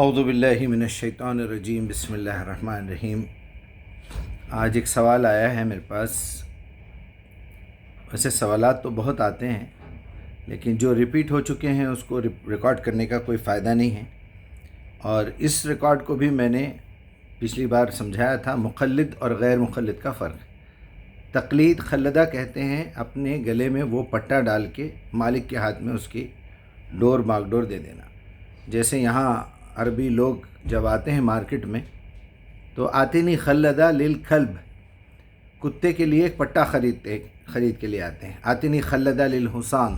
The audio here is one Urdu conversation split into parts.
اعوذ باللہ من الشیطان الرجیم، بسم اللہ الرحمن الرحیم۔ آج ایک سوال آیا ہے میرے پاس۔ ویسے سوالات تو بہت آتے ہیں، لیکن جو ریپیٹ ہو چکے ہیں اس کو ریکارڈ کرنے کا کوئی فائدہ نہیں ہے۔ اور اس ریکارڈ کو بھی میں نے پچھلی بار سمجھایا تھا، مقلد اور غیر مقلد کا فرق۔ تقلید خلدہ کہتے ہیں اپنے گلے میں وہ پٹا ڈال کے مالک کے ہاتھ میں اس کی ڈور باغ ڈور دے دینا۔ جیسے یہاں عربی لوگ جب آتے ہیں مارکیٹ میں تو آتے نہیں خلدہ للکلب، کتے کے لیے ایک پٹا خرید کے لیے آتے ہیں۔ آتے نہیں خلدہ للحسان،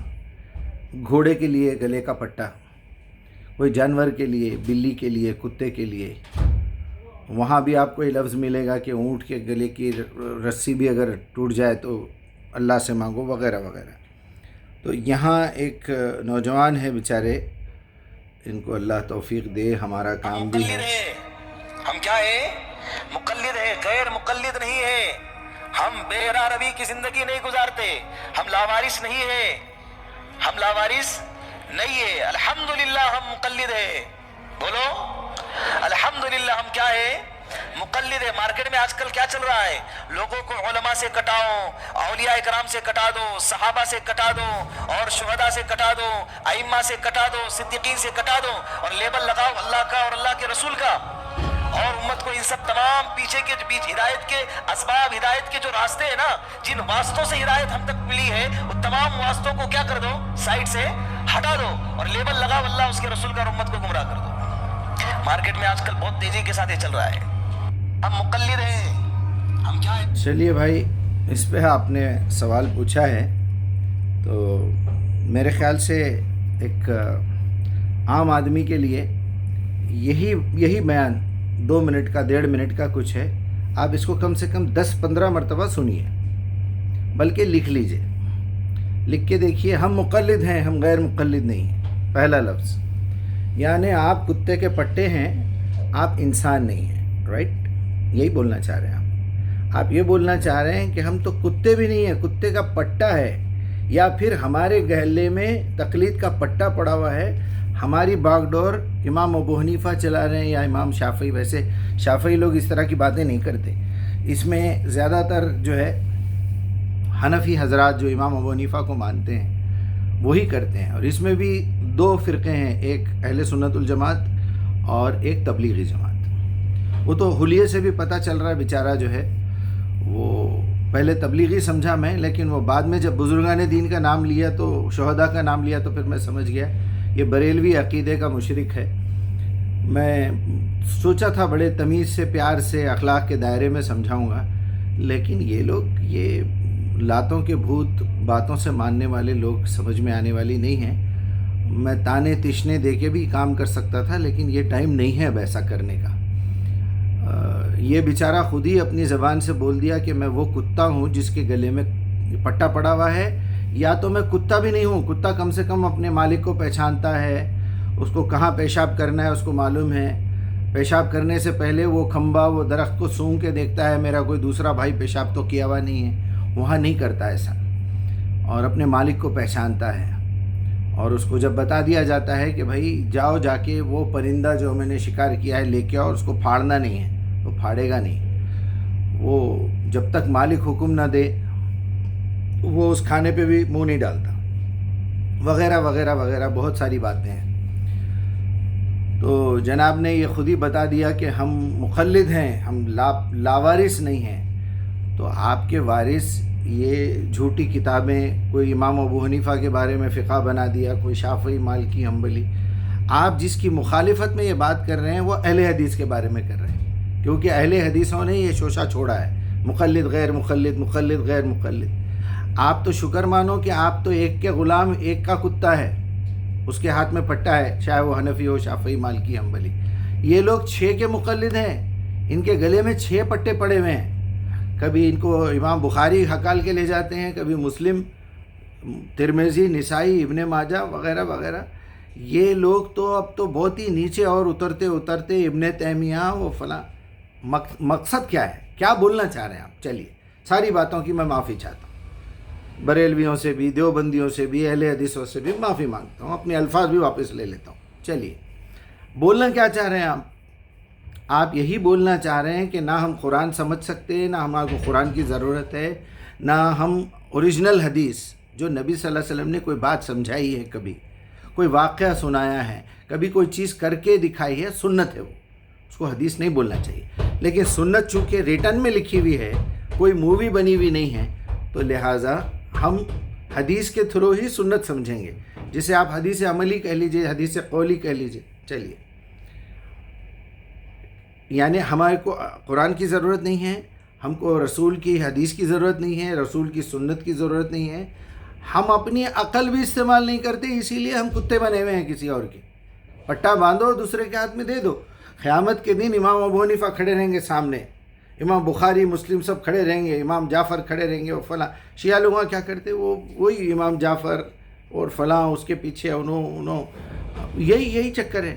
گھوڑے کے لیے گلے کا پٹا، کوئی جانور کے لیے، بلی کے لیے، کتے کے لیے۔ وہاں بھی آپ کو یہ لفظ ملے گا کہ اونٹ کے گلے کی رسی بھی اگر ٹوٹ جائے تو اللہ سے مانگو وغیرہ وغیرہ۔ تو یہاں ایک نوجوان ہے بیچارے، ان کو اللہ توفیق دے، ہمارا کام بھی ہے۔ ہم کیا ہے؟ مقلد ہے، غیر مقلد نہیں ہے۔ ہم بے روی کی زندگی نہیں گزارتے، ہم لاوارث نہیں ہے، ہم لاوارث نہیں ہے۔ الحمدللہ ہم مقلد ہے، بولو الحمدللہ ہم کیا ہے؟ مقلد ہے۔ مارکیٹ میں آج کل کیا چل رہا ہے؟ لوگوں کو علماء سے کٹاؤ، اولیاء اکرام سے کٹا دو، صحابہ سے کٹا دو، اور شہداء سے کٹا دو، ائمہ سے کٹا دو، صدیقین سے کٹا دو، اور لیبل لگاؤ اللہ کا اور اللہ کے رسول کا، اور امت کو ان سب تمام پیچھے کے بیچ ہدایت کے اسباب، ہدایت کے جو راستے ہیں نا، جن واسطوں سے ہدایت ہم تک ملی ہے، وہ تمام واسطوں کو کیا کر دو؟ سائڈ سے ہٹا دو، اور لیبل لگاؤ اللہ اس کے رسول کا اور امت کو گمراہ کر دو۔ مارکیٹ میں آج کل بہت تیزی کے ساتھ یہ چل رہا ہے۔ ہم مقلد ہیں، ہم کیا ہے؟ چلیے بھائی، اس پہ آپ نے سوال پوچھا ہے تو میرے خیال سے ایک عام آدمی کے لیے یہی بیان 2 منٹ کا 1.5 منٹ کا کچھ ہے۔ آپ اس کو کم سے کم 10-15 مرتبہ سنیے، بلکہ لکھ لیجئے، لکھ کے دیکھیے۔ ہم مقلد ہیں، ہم غیر مقلد نہیں ہیں۔ پہلا لفظ، یعنی آپ کتے کے پٹے ہیں، آپ انسان نہیں ہیں، رائٹ؟ یہی بولنا چاہ رہے ہیں آپ یہ بولنا چاہ رہے ہیں کہ ہم تو کتے بھی نہیں ہیں، کتے کا پٹا ہے، یا پھر ہمارے گہلے میں تقلید کا پٹا پڑا ہوا ہے، ہماری باغ ڈور امام ابو حنیفہ چلا رہے ہیں یا امام شافعی۔ ویسے شافعی لوگ اس طرح کی باتیں نہیں کرتے، اس میں زیادہ تر جو ہے حنفی حضرات جو امام ابو حنیفہ کو مانتے ہیں وہی کرتے ہیں۔ اور اس میں بھی 2 فرقے ہیں، ایک اہل سنت الجماعت اور ایک تبلیغی جماعت۔ وہ تو حلیے سے بھی پتہ چل رہا ہے بیچارہ جو ہے، وہ پہلے تبلیغی سمجھا میں، لیکن وہ بعد میں جب بزرگان دین کا نام لیا تو شہداء کا نام لیا تو پھر میں سمجھ گیا یہ بریلوی عقیدے کا مشرک ہے۔ میں سوچا تھا بڑے تمیز سے، پیار سے، اخلاق کے دائرے میں سمجھاؤں گا، لیکن یہ لوگ یہ لاتوں کے بھوت باتوں سے ماننے والے لوگ سمجھ میں آنے والی نہیں ہیں۔ میں تانے تشنے دے کے بھی کام کر سکتا تھا، لیکن یہ ٹائم نہیں ہے اب ایسا کرنے کا۔ یہ بیچارہ خود ہی اپنی زبان سے بول دیا کہ میں وہ کتا ہوں جس کے گلے میں پٹا پڑا ہوا ہے، یا تو میں کتا بھی نہیں ہوں۔ کتا کم سے کم اپنے مالک کو پہچانتا ہے، اس کو کہاں پیشاب کرنا ہے اس کو معلوم ہے، پیشاب کرنے سے پہلے وہ کھمبا، وہ درخت کو سونگھ کے دیکھتا ہے میرا کوئی دوسرا بھائی پیشاب تو کیا ہوا نہیں ہے، وہاں نہیں کرتا ایسا، اور اپنے مالک کو پہچانتا ہے۔ اور اس کو جب بتا دیا جاتا ہے کہ بھائی جاؤ، جا کے وہ پرندہ جو میں نے شکار کیا ہے لے کے آؤ، اس کو پھاڑنا نہیں ہے، وہ پھاڑے گا نہیں، وہ جب تک مالک حکم نہ دے وہ اس کھانے پہ بھی منہ نہیں ڈالتا، وغیرہ وغیرہ وغیرہ بہت ساری باتیں ہیں۔ تو جناب نے یہ خود ہی بتا دیا کہ ہم مقلد ہیں، ہم لاوارث نہیں ہیں۔ تو آپ کے وارث یہ جھوٹی کتابیں، کوئی امام ابو حنیفہ کے بارے میں فقہ بنا دیا، کوئی شافعی، مالکی، حنبلی۔ آپ جس کی مخالفت میں یہ بات کر رہے ہیں وہ اہل حدیث کے بارے میں کر رہے ہیں، کیونکہ اہل حدیثوں نے یہ شوشہ چھوڑا ہے، مقلد غیر مقلد، مقلد غیر مقلد۔ آپ تو شکر مانو کہ آپ تو ایک کے غلام، ایک کا کتا ہے، اس کے ہاتھ میں پٹا ہے، چاہے وہ حنفی ہو، شافعی، مالکی، حنبلی۔ یہ لوگ 6 کے مقلد ہیں، ان کے گلے میں 6 پٹے پڑے ہوئے ہیں۔ کبھی ان کو امام بخاری ہکال کے لے جاتے ہیں، کبھی مسلم، ترمذی، نسائی، ابن ماجہ وغیرہ وغیرہ۔ یہ لوگ تو اب تو بہت ہی نیچے اور اترتے اترتے ابن تیمیہ وہ فلاں۔ مقصد کیا ہے؟ کیا بولنا چاہ رہے ہیں آپ؟ چلیے، ساری باتوں کی میں معافی چاہتا ہوں، بریلویوں سے بھی، دیوبندیوں سے بھی، اہل حدیثوں سے بھی معافی مانگتا ہوں، اپنے الفاظ بھی واپس لے لیتا ہوں۔ چلیے بولنا کیا چاہ رہے ہیں آپ یہی بولنا چاہ رہے ہیں کہ نہ ہم قرآن سمجھ سکتے ہیں، نہ ہمارے کو قرآن کی ضرورت ہے، نہ ہم اوریجنل حدیث جو نبی صلی اللہ علیہ وسلم نے کوئی بات سمجھائی ہے، کبھی کوئی واقعہ سنایا ہے، کبھی کوئی چیز کر کے دکھائی ہے، سنت ہے وہ، اس کو حدیث نہیں بولنا چاہیے۔ لیکن سنت چونکہ ریٹن میں لکھی ہوئی ہے، کوئی مووی بنی ہوئی نہیں ہے، تو لہٰذا ہم حدیث کے تھرو ہی سنت سمجھیں گے، جسے آپ حدیث عملی کہہ لیجئے، حدیث قولی کہہ لیجئے۔ چلیے، یعنی ہمارے کو قرآن کی ضرورت نہیں ہے، ہم کو رسول کی حدیث کی ضرورت نہیں ہے، رسول کی سنت کی ضرورت نہیں ہے، ہم اپنی عقل بھی استعمال نہیں کرتے، اسی لیے ہم کتے بنے ہوئے ہیں کسی اور کے۔ پٹا باندھو، دوسرے کے ہاتھ میں دے دو، قیامت کے دن امام ابو حنیفہ کھڑے رہیں گے سامنے، امام بخاری مسلم سب کھڑے رہیں گے، امام جعفر کھڑے رہیں گے، وہ فلاں شیعہ لوگ کیا کرتے، وہ وہی امام جعفر اور فلاں اس کے پیچھے انہوں یہی چکر ہے۔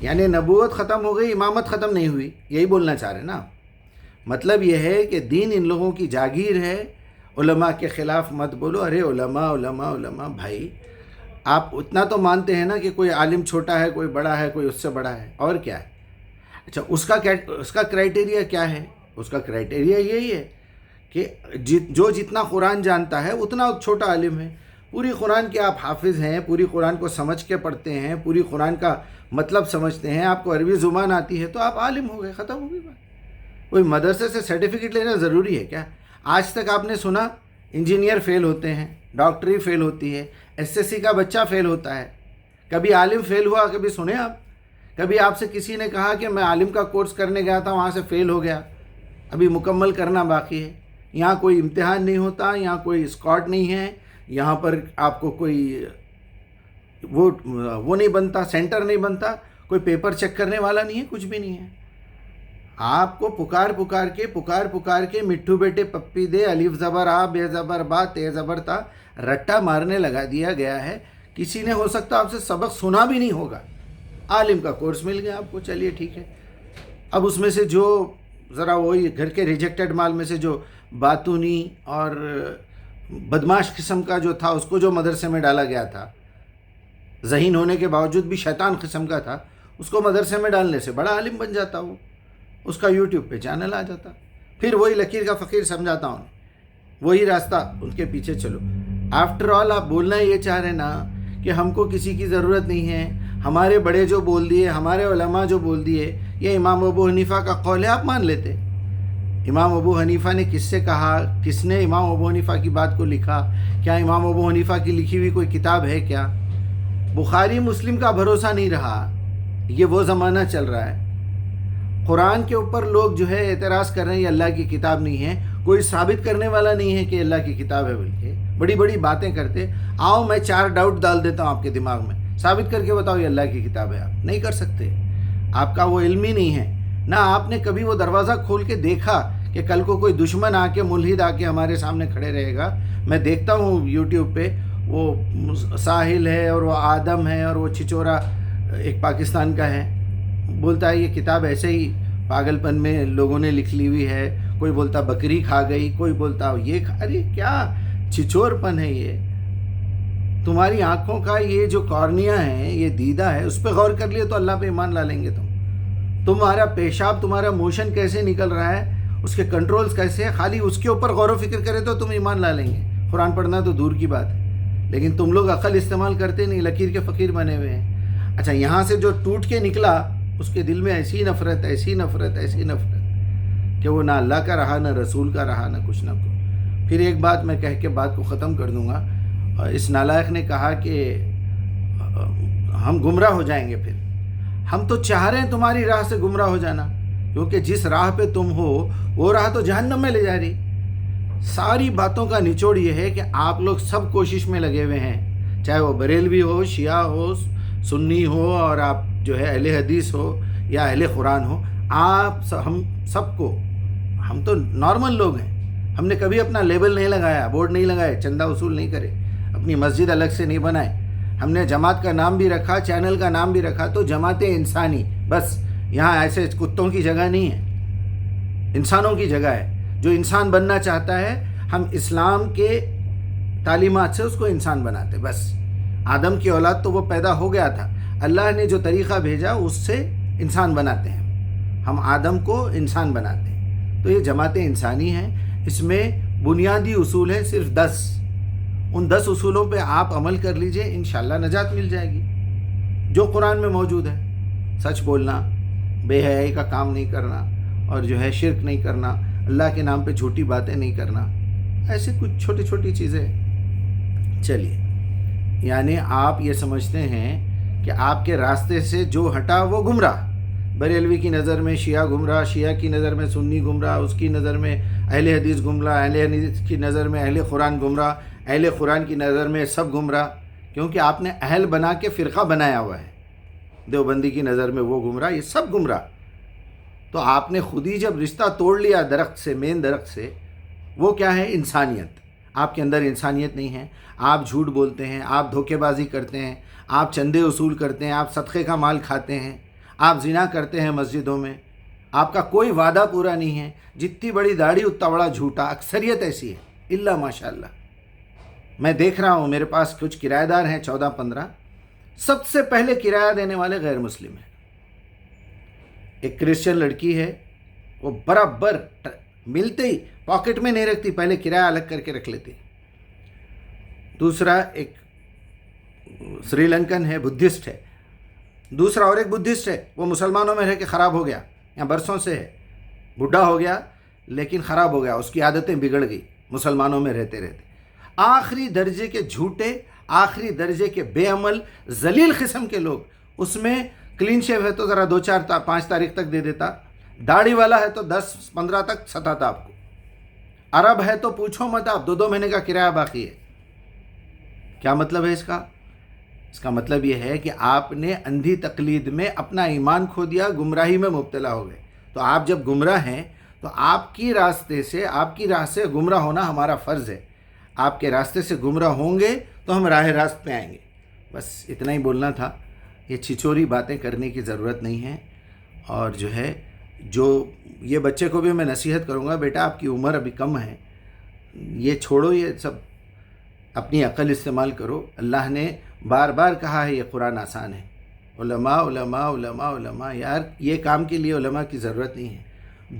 یعنی نبوت ختم ہو گئی، امامت ختم نہیں ہوئی، یہی بولنا چاہ رہے ہیں نا۔ مطلب یہ ہے کہ دین ان لوگوں کی جاگیر ہے، علماء کے خلاف مت بولو۔ ارے علماء علماء علماء بھائی، آپ اتنا تو مانتے ہیں نا کہ کوئی عالم چھوٹا ہے، کوئی بڑا ہے، کوئی اس سے بڑا ہے، اور کیا ہے؟ اچھا، اس کا کرائٹیریا کیا ہے؟ اس کا کرائٹیریا یہی ہے کہ جو جتنا قرآن جانتا ہے اتنا چھوٹا عالم ہے۔ پوری قرآن کے آپ حافظ ہیں، پوری قرآن کو سمجھ کے پڑھتے ہیں، پوری قرآن کا مطلب سمجھتے ہیں، آپ کو عربی زبان آتی ہے، تو آپ عالم ہو گئے، ختم ہو گئی بات۔ کوئی مدرسے سے سرٹیفکیٹ لینا ضروری ہے کیا؟ آج تک آپ نے سنا انجینئر فیل ہوتے ہیں، ڈاکٹری فیل ہوتی ہے، ایس ایس سی کا بچہ فیل ہوتا ہے، کبھی عالم فیل ہوا کبھی سنے آپ؟ کبھی آپ سے کسی نے کہا کہ میں عالم کا کورس کرنے گیا تھا، وہاں سے فیل ہو گیا، ابھی مکمل کرنا باقی ہے؟ یہاں کوئی امتحان نہیں ہوتا، یہاں کوئی اسکاٹ نہیں ہے، یہاں پر آپ کو کوئی وہ نہیں بنتا، سینٹر نہیں بنتا، کوئی پیپر چیک کرنے والا نہیں ہے، کچھ بھی نہیں ہے۔ آپ کو پکار کے مٹھو بیٹے پپی دے، الف زبر آ، بے زبر با، تے زبر تا، رٹا مارنے لگا دیا گیا ہے۔ کسی نے ہو سکتا آپ سے سبق سنا بھی نہیں ہوگا، عالم کا کورس مل گیا آپ کو، چلیے ٹھیک ہے۔ اب اس میں سے جو ذرا وہی گھر کے ریجیکٹڈ مال میں سے جو باتونی اور بدماش قسم کا جو تھا، اس کو جو مدرسے میں ڈالا گیا تھا، ذہین ہونے کے باوجود بھی شیطان قسم کا تھا، اس کو مدرسے میں ڈالنے سے بڑا عالم بن جاتا، وہ اس کا یوٹیوب پہ چینل آ جاتا، پھر وہی لکیر کا فقیر سمجھاتا ہوں، وہی راستہ ان کے پیچھے چلو۔ آفٹر آل آپ بولنا یہ چاہ رہے نا کہ ہم کو کسی کی ضرورت نہیں ہے، ہمارے بڑے جو بول دیے، ہمارے علماء جو بول دیے، یہ امام ابو حنیفہ کا قول ہے، آپ مان لیتے۔ امام ابو حنیفہ نے کس سے کہا؟ کس نے امام ابو حنیفہ کی بات کو لکھا؟ کیا امام ابو حنیفہ کی لکھی ہوئی کوئی کتاب ہے کیا؟ بخاری مسلم کا بھروسہ نہیں رہا، یہ وہ زمانہ چل رہا ہے۔ قرآن کے اوپر لوگ جو ہے اعتراض کر رہے ہیں یہ اللہ کی کتاب نہیں ہے، کوئی ثابت کرنے والا نہیں ہے کہ اللہ کی کتاب ہے، بلکہ بڑی بڑی باتیں کرتے۔ آؤ میں 4 ڈاؤٹ ڈال دیتا ہوں آپ کے دماغ میں، ثابت کر کے بتاؤ یہ اللہ کی کتاب ہے۔ آپ نہیں کر سکتے، آپ کا وہ علم ہی نہیں ہے، نہ آپ نے کبھی وہ دروازہ کھول کے دیکھا کہ کل کو کوئی دشمن آ کے، ملحد آ کے ہمارے سامنے کھڑے رہے گا۔ میں دیکھتا ہوں یوٹیوب پہ، وہ ساحل ہے اور وہ آدم ہے اور وہ چھچورا ایک پاکستان کا ہے، بولتا ہے یہ کتاب ایسے ہی پاگل پن میں لوگوں نے لکھ لی ہوئی ہے، کوئی بولتا بکری کھا گئی، کوئی بولتا یہ کھا، ارے کیا چھچور پن ہے یہ؟ تمہاری آنکھوں کا یہ جو کارنیا ہے، یہ دیدہ ہے، اس پہ غور کر لیے تو اللہ پہ ایمان لا لیں گے تمہارا پیشاب، تمہارا موشن کیسے نکل رہا ہے، اس کے کنٹرولز کیسے ہیں، خالی اس کے اوپر غور و فکر کرے تو تم ایمان لا لیں گے۔ قرآن پڑھنا تو دور کی بات ہے، لیکن تم لوگ عقل استعمال کرتے نہیں، لکیر کے فقیر بنے ہوئے ہیں۔ اچھا، یہاں سے جو ٹوٹ کے نکلا، اس کے دل میں ایسی نفرت کہ وہ نہ اللہ کا رہا، نہ رسول کا رہا، نہ کچھ نہ کچھ۔ پھر ایک بات میں کہہ کے بات کو ختم کر دوں گا۔ اس نالائق نے کہا کہ ہم گمراہ ہو جائیں گے، پھر ہم تو چاہ رہے ہیں تمہاری راہ سے گمراہ ہو جانا، کیونکہ جس راہ پہ تم ہو وہ راہ تو جہنم میں لے جا رہی۔ ساری باتوں کا نچوڑ یہ ہے کہ آپ لوگ سب کوشش میں لگے ہوئے ہیں، چاہے وہ بریلوی ہو، شیعہ ہو، سنی ہو، اور آپ جو ہے اہل حدیث ہو یا اہل قرآن ہو، ہم سب کو، ہم تو نارمل لوگ ہیں، ہم نے کبھی اپنا لیبل نہیں لگایا، بورڈ نہیں لگائے، چندہ وصول نہیں کرے، اپنی مسجد الگ سے نہیں بنائے، ہم نے جماعت کا نام بھی رکھا، چینل کا نام بھی رکھا، تو جماعت انسانی، بس یہاں ایسے کتوں کی جگہ نہیں ہے، انسانوں کی جگہ ہے۔ جو انسان بننا چاہتا ہے، ہم اسلام کے تعلیمات سے اس کو انسان بناتے، بس۔ آدم کی اولاد تو وہ پیدا ہو گیا تھا، اللہ نے جو طریقہ بھیجا اس سے انسان بناتے ہیں، ہم آدم کو انسان بناتے ہیں۔ تو یہ جماعت انسانی ہیں، اس میں بنیادی اصول ہیں صرف 10۔ ان 10 اصولوں پہ آپ عمل کر لیجئے، انشاءاللہ نجات مل جائے گی، جو قرآن میں موجود ہے۔ سچ بولنا، بے حیائی کا کام نہیں کرنا، اور جو ہے شرک نہیں کرنا، اللہ کے نام پہ جھوٹی باتیں نہیں کرنا، ایسے کچھ چھوٹی چھوٹی چیزیں۔ چلیے، یعنی آپ یہ سمجھتے ہیں کہ آپ کے راستے سے جو ہٹا وہ گمراہ، بریلوی کی نظر میں شیعہ گمراہ، شیعہ کی نظر میں سنی گمراہ، اس کی نظر میں اہل حدیث گمراہ، اہل حدیث کی نظر میں اہل قرآن گمراہ، اہل قرآن کی نظر میں سب گمراہ، کیونکہ آپ نے اہل بنا کے فرقہ بنایا ہوا ہے۔ دیوبندی کی نظر میں وہ گمراہ، یہ سب گمراہ۔ تو آپ نے خود ہی جب رشتہ توڑ لیا درخت سے، مین درخت سے، وہ کیا ہے؟ انسانیت۔ آپ کے اندر انسانیت نہیں ہے، آپ جھوٹ بولتے ہیں، آپ دھوکے بازی کرتے ہیں، آپ چندے وصول کرتے ہیں، آپ صدقے کا مال کھاتے ہیں، آپ زنا کرتے ہیں مسجدوں میں، آپ کا کوئی وعدہ پورا نہیں ہے، جتنی بڑی داڑھی اتنا بڑا جھوٹا، اکثریت ایسی ہے الا ماشاء اللہ۔ میں دیکھ رہا ہوں، میرے پاس کچھ کرایہ دار ہیں 14-15، سب سے پہلے کرایہ دینے والے غیر مسلم ہیں۔ ایک کرسچن لڑکی ہے، وہ برابر ملتے ہی پاکٹ میں نہیں رکھتی، پہلے کرایہ الگ کر کے رکھ لیتی۔ دوسرا ایک سری لنکن ہے، بدھسٹ ہے۔ دوسرا اور ایک بدھسٹ ہے، وہ مسلمانوں میں رہ کے خراب ہو گیا، یہاں برسوں سے ہے، بوڑھا ہو گیا لیکن خراب ہو گیا، اس کی عادتیں بگڑ گئی مسلمانوں میں رہتے رہتے۔ آخری درجے کے جھوٹے، آخری درجے کے بے عمل ذلیل قسم کے لوگ، اس میں کلین شیو ہے تو ذرا 2-4-5 تاریخ تک دے دیتا، داڑھی والا ہے تو 10-15 تک ستاتا آپ کو، عرب ہے تو پوچھو مت آپ، 2 مہینے کا کرایہ باقی ہے۔ کیا مطلب ہے اس کا؟ اس کا مطلب یہ ہے کہ آپ نے اندھی تقلید میں اپنا ایمان کھو دیا، گمراہی میں مبتلا ہو گئے۔ تو آپ جب گمراہ ہیں تو آپ کی راستے سے، آپ کی راہ سے گمراہ ہونا ہمارا فرض ہے۔ آپ کے راستے سے گمراہ ہوں گے تو ہم راہ راست پہ آئیں گے۔ بس اتنا ہی بولنا تھا، یہ چھچوری باتیں کرنے کی ضرورت نہیں ہے۔ اور جو ہے، جو یہ بچے کو بھی میں نصیحت کروں گا، بیٹا آپ کی عمر ابھی کم ہے، یہ چھوڑو، یہ سب اپنی عقل استعمال کرو۔ اللہ نے بار بار کہا ہے یہ قرآن آسان ہے، علماء علماء علماء علماء۔ یار یہ کام کے لیے علماء کی ضرورت نہیں ہے،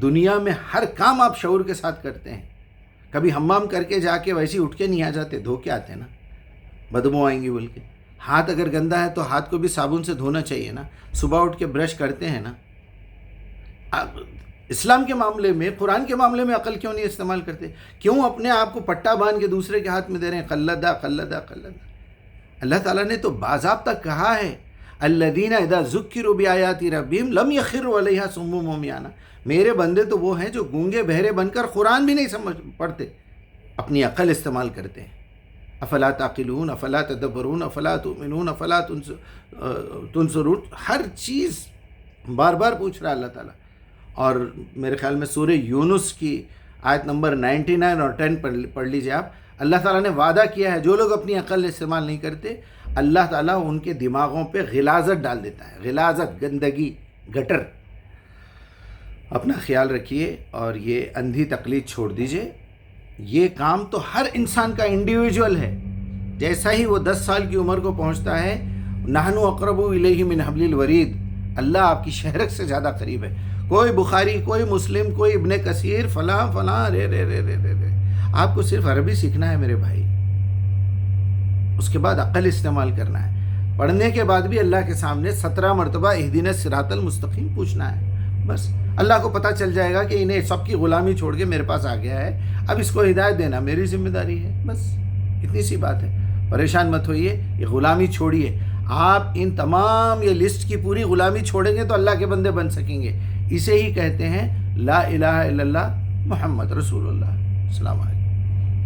دنیا میں ہر کام آپ شعور کے ساتھ کرتے ہیں۔ کبھی حمام کر کے جا کے ویسے اٹھ کے نہیں آ جاتے، دھو کے آتے ہیں نا، بدبو آئیں گی بول کے۔ ہاتھ اگر گندا ہے تو ہاتھ کو بھی صابن سے دھونا چاہیے نا، صبح اٹھ کے برش کرتے ہیں نا۔ اسلام کے معاملے میں، قرآن کے معاملے میں عقل کیوں نہیں استعمال کرتے؟ کیوں اپنے آپ کو پٹا باندھ کے دوسرے کے ہاتھ میں دے رہے ہیں؟ قلدہ قلدہ قلدہ۔ اللہ تعالیٰ نے تو باضابطہ کہا ہے، الذین اذا ذکروا بآیات ربہم لم یخروا علیہا صم وعمیان۔ میرے بندے تو وہ ہیں جو گونگے بہرے بن کر قرآن بھی نہیں سمجھ پڑھتے، اپنی عقل استعمال کرتے ہیں۔ افلا تعقلون، افلا تدبرون، افلا تؤمنون، افلا تنصرون۔ ہر چیز بار بار پوچھ رہا اللہ تعالیٰ۔ اور میرے خیال میں سورہ یونس کی آیت نمبر 99 اور 10 پڑھ لیجئے آپ۔ اللہ تعالیٰ نے وعدہ کیا ہے، جو لوگ اپنی عقل استعمال نہیں کرتے، اللہ تعالیٰ ان کے دماغوں پہ غلاظت ڈال دیتا ہے، غلاظت، گندگی، گٹر۔ اپنا خیال رکھیے اور یہ اندھی تقلید چھوڑ دیجئے۔ یہ کام تو ہر انسان کا انڈیویجول ہے۔ جیسا ہی وہ 10 سال کی عمر کو پہنچتا ہے، نحن اقرب الیہ من حبل الورید، اللہ آپ کی شہرک سے زیادہ قریب ہے۔ کوئی بخاری، کوئی مسلم، کوئی ابن کثیر، فلاں فلاں، رے رے رے رے رے رے۔ آپ کو صرف عربی سیکھنا ہے میرے بھائی، اس کے بعد عقل استعمال کرنا ہے۔ پڑھنے کے بعد بھی اللہ کے سامنے 17 مرتبہ اہدنا الصراط المستقیم پوچھنا ہے۔ بس اللہ کو پتہ چل جائے گا کہ انہیں سب کی غلامی چھوڑ کے میرے پاس آ گیا ہے، اب اس کو ہدایت دینا میری ذمہ داری ہے۔ بس اتنی سی بات ہے، پریشان مت ہوئیے، یہ غلامی چھوڑیے۔ آپ ان تمام یہ لسٹ کی پوری غلامی چھوڑیں گے تو اللہ کے بندے بن سکیں گے۔ اسے ہی کہتے ہیں لا الہ الا اللہ محمد رسول اللہ۔ السلام علیکم۔